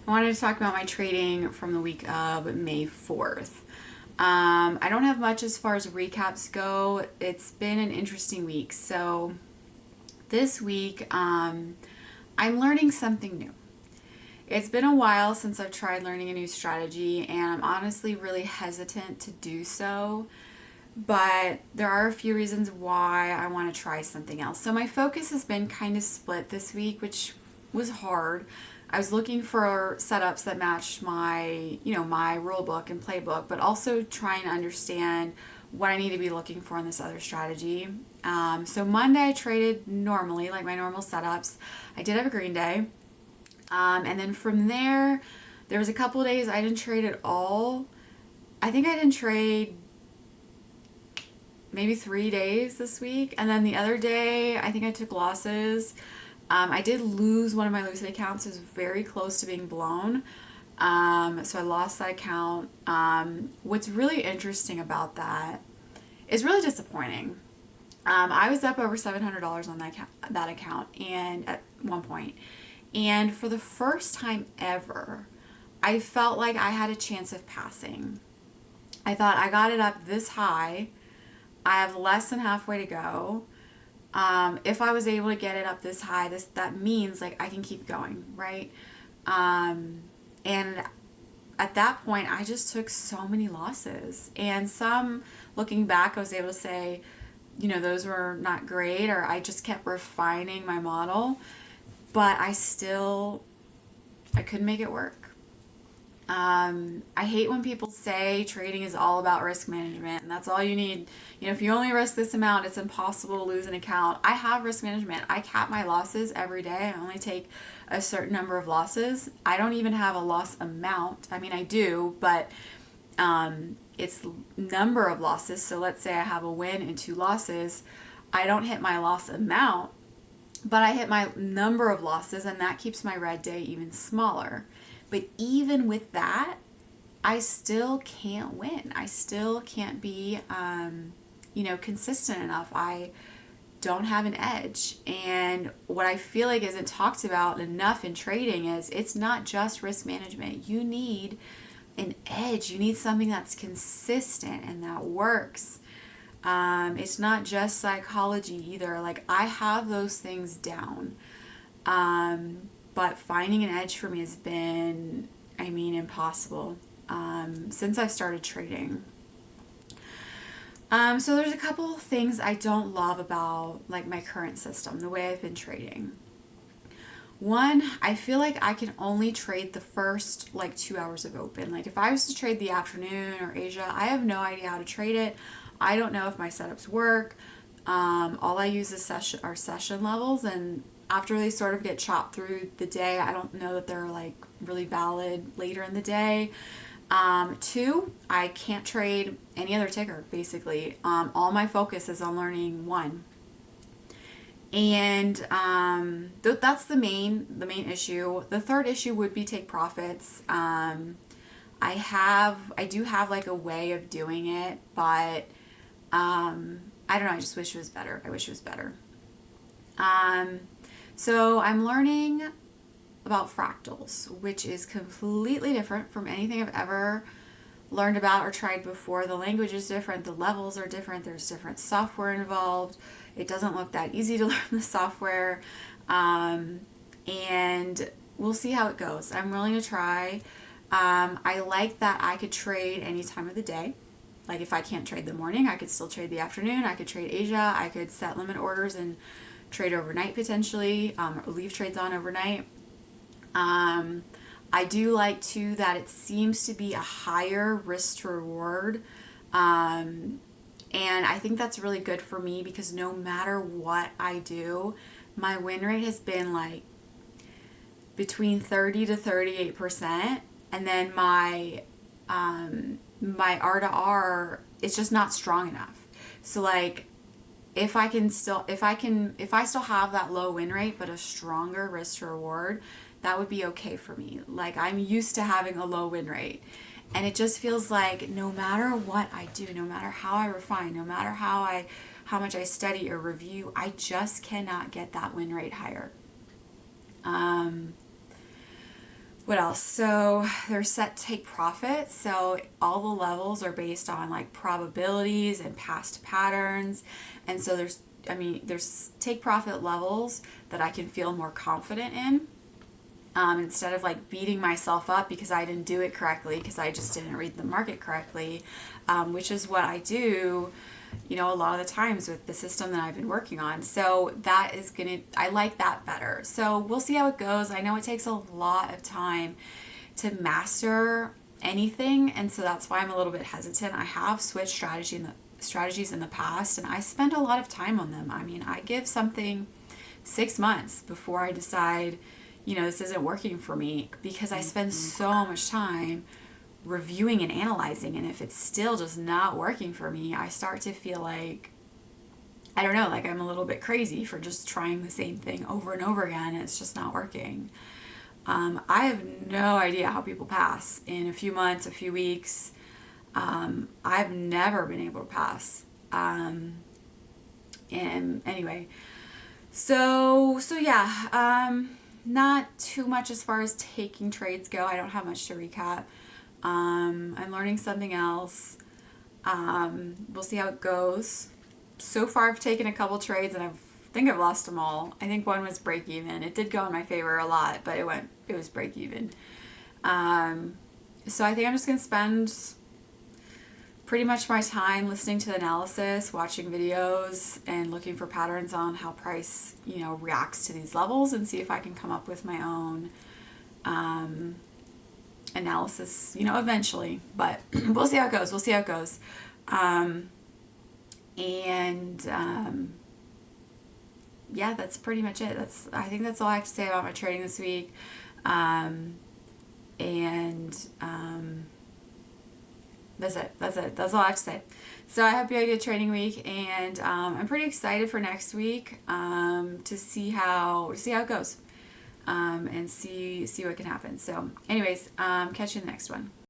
I wanted to talk about my trading from the week of May 4th. I don't have much as far as recaps go. It's been an interesting week. So this week, I'm learning something new. It's been a while since I've tried learning a new strategy, and I'm honestly really hesitant to do so. But there are a few reasons why I want to try something else. So my focus has been kind of split this week, which was hard. I was looking for setups that matched my rule book and playbook, but also trying to understand what I need to be looking for in this other strategy. So Monday I traded normally, like my normal setups. I did have a green day. And then from there was a couple of days I didn't trade at all. I think I didn't trade maybe 3 days this week. And then the other day, I think I took losses. I did lose one of my Lucid accounts. It was very close to being blown. So I lost that account. What's really interesting about that is really disappointing. I was up over $700 on that account and at one point. And for the first time ever, I felt like I had a chance of passing. I thought I got it up this high. I have less than halfway to go. If I was able to get it up this high, that means like I can keep going, right? And at that point, I just took so many losses. And some, looking back, I was able to say, those were not great, or I just kept refining my model. But I couldn't make it work. I hate when people say trading is all about risk management and that's all you need. If you only risk this amount, it's impossible to lose an account. I have risk management. I cap my losses every day. I only take a certain number of losses. I don't even have a loss amount. I mean, I do, but it's number of losses. So let's say I have a win and 2 losses. I don't hit my loss amount, but I hit my number of losses, and that keeps my red day even smaller. But even with that, I still can't win. I still can't be, consistent enough. I don't have an edge. And what I feel like isn't talked about enough in trading is it's not just risk management. You need an edge. You need something that's consistent and that works. It's not just psychology either. Like, I have those things down. But finding an edge for me has been, impossible since I've started trading. So there's a couple of things I don't love about like my current system, the way I've been trading. One, I feel like I can only trade the first 2 hours of open. Like if I was to trade the afternoon or Asia, I have no idea how to trade it. I don't know if my setups work. All I use is session levels, and after they sort of get chopped through the day, I don't know that they're really valid later in the day. 2, I can't trade any other ticker, basically. All my focus is on learning one. And that's the main issue. The third issue would be take profits. I do have a way of doing it, but I don't know, I just wish it was better. I wish it was better. So I'm learning about fractals, which is completely different from anything I've ever learned about or tried before. The language is different, the levels are different, there's different software involved. It doesn't look that easy to learn the software, and we'll see how it goes. I'm willing to try. I like that I could trade any time of the day. Like if I can't trade the morning, I could still trade the afternoon, I could trade Asia, I could set limit orders and trade overnight potentially, leave trades on overnight. I do like too that it seems to be a higher risk to reward. And I think that's really good for me because no matter what I do, my win rate has been between 30 to 38%. And then my R to R, it's just not strong enough. So if I still have that low win rate but a stronger risk to reward, that would be okay for me. I'm used to having a low win rate, and it just feels like no matter what I do, no matter how I refine, no matter how much I study or review, I just cannot get that win rate higher. What else? So there's set take profit. So all the levels are based on like probabilities and past patterns. And so there's take profit levels that I can feel more confident in. Instead of like beating myself up because I didn't do it correctly, because I just didn't read the market correctly, which is what I do, a lot of the times with the system that I've been working on. So I like that better. So we'll see how it goes. I know it takes a lot of time to master anything, and so that's why I'm a little bit hesitant. I have switched strategies in the past, and I spend a lot of time on them. I mean, I give something 6 months before I decide, this isn't working for me, because I spend so much time reviewing and analyzing. And if it's still just not working for me, I start to feel like, I don't know, like I'm a little bit crazy for just trying the same thing over and over again, and it's just not working. I have no idea how people pass in a few months, a few weeks. I've never been able to pass. And anyway, so yeah, not too much as far as taking trades go. I don't have much to recap. I'm learning something else. We'll see how it goes. So far, I've taken a couple trades, and I think I've lost them all. I think one was break even. It did go in my favor a lot, but it was break even. So I think I'm just gonna spend pretty much my time listening to the analysis, watching videos, and looking for patterns on how price, reacts to these levels, and see if I can come up with my own analysis, eventually. But we'll see how it goes. We'll see how it goes. Yeah, that's pretty much it. I think that's all I have to say about my trading this week. That's it. That's all I have to say. So I hope you had a good trading week, and I'm pretty excited for next week, to see how it goes, and see what can happen. So, anyways, catch you in the next one.